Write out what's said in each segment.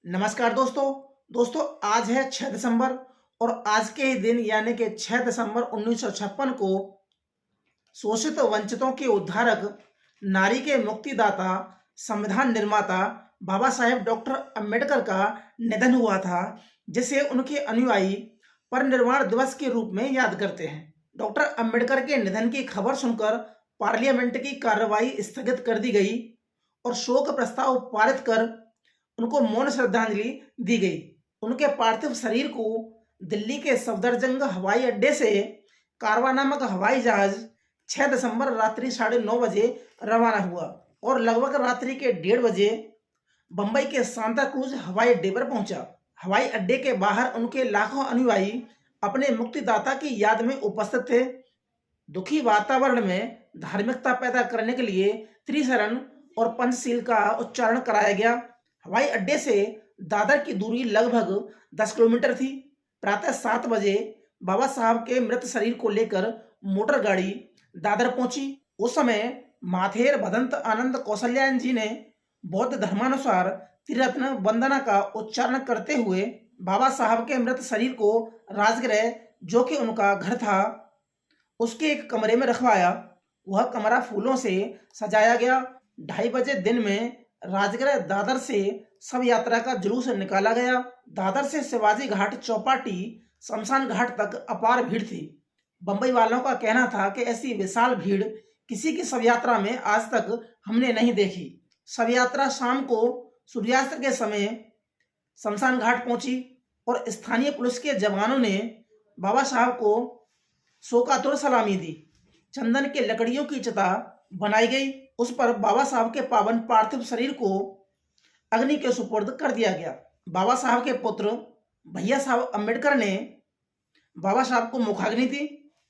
नमस्कार दोस्तों आज है 6 दिसंबर और आज के ही दिन यानी कि 6 दिसंबर 1956 को शोषित वंचितों के उद्धारक, नारी के मुक्तिदाता, संविधान निर्माता बाबा साहेब डॉक्टर अंबेडकर का निधन हुआ था, जिसे उनके अनुयायी परिनिर्वाण दिवस के रूप में याद करते हैं। डॉक्टर अंबेडकर के निधन की खबर सुनकर पार्लियामेंट की कार्रवाई स्थगित कर दी गई और शोक प्रस्ताव पारित कर उनको मौन श्रद्धांजलि दी गई। उनके पार्थिव शरीर को दिल्ली के सफदरजंग हवाई अड्डे से कारवां नामक हवाई जहाज 6 दिसंबर रात्रि 9:30 बजे रवाना हुआ और लगभग रात्रि के 1:30 बजे बंबई के सांता क्रूज हवाई अड्डे पर पहुंचा। हवाई अड्डे के बाहर उनके लाखों अनुयायी अपने मुक्तिदाता की याद में उपस्थित थे। दुखी वातावरण में धार्मिकता पैदा करने के लिए त्रिशरण और पंचशील का उच्चारण कराया गया। हवाई अड्डे से दादर की दूरी लगभग 10 किलोमीटर थी। प्रातः 7 बजे बाबा साहब के मृत शरीर को लेकर मोटर गाड़ी दादर पहुंची। उस समय माथेर भदंत आनंद कौशल्यायन जी ने बौद्ध धर्मानुसार त्रिरत्न वंदना का उच्चारण करते हुए बाबा साहब के मृत शरीर को राजगृह, जो कि उनका घर था, उसके एक कमरे में रखवाया। वह कमरा फूलों से सजाया गया। 2:30 बजे दिन में राजगृह दादर से शव यात्रा का जुलूस निकाला गया। दादर से शिवाजी घाट, चौपाटी, शमशान घाट तक अपार भीड़ थी। बंबई वालों का कहना था कि ऐसी विशाल भीड़ किसी की शव यात्रा में आज तक हमने नहीं देखी। शव यात्रा शाम को सूर्यास्त के समय शमशान घाट पहुंची और स्थानीय पुलिस के जवानों ने बाबा साहब को शोकातुर सलामी दी। चंदन के लकड़ियों की चिता बनाई गई। उस पर बाबा साहब के पावन पार्थिव शरीर को अग्नि के सुपुर्द कर दिया गया। बाबा साहब के पुत्र भैया साहब अंबेडकर ने बाबा साहब को मुखाग्नि दी।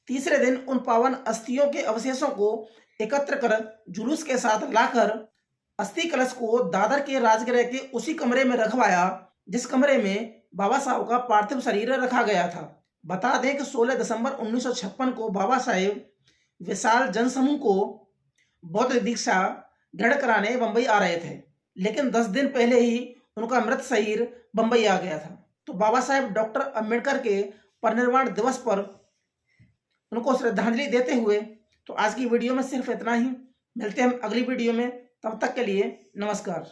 तीसरे दिन उन पावन अस्थियों के अवशेषों को एकत्र कर जुलूस के साथ लाकर अस्थि कलश को दादर के राजगृह के उसी कमरे में रखवाया जिस कमरे में बाबा साहब का पार्थिव शरीर रखा गया था। बता दें कि 16 दिसंबर 1956 को बाबा साहेब विशाल जनसमूह को बौद्ध दीक्षा दृढ़ कराने बंबई आ रहे थे, लेकिन 10 दिन पहले ही उनका मृत शरीर बंबई आ गया था। तो बाबा साहेब डॉक्टर अंबेडकर के परिनिर्वाण दिवस पर उनको श्रद्धांजलि देते हुए तो आज की वीडियो में सिर्फ इतना ही। मिलते हैं हम अगली वीडियो में, तब तक के लिए नमस्कार।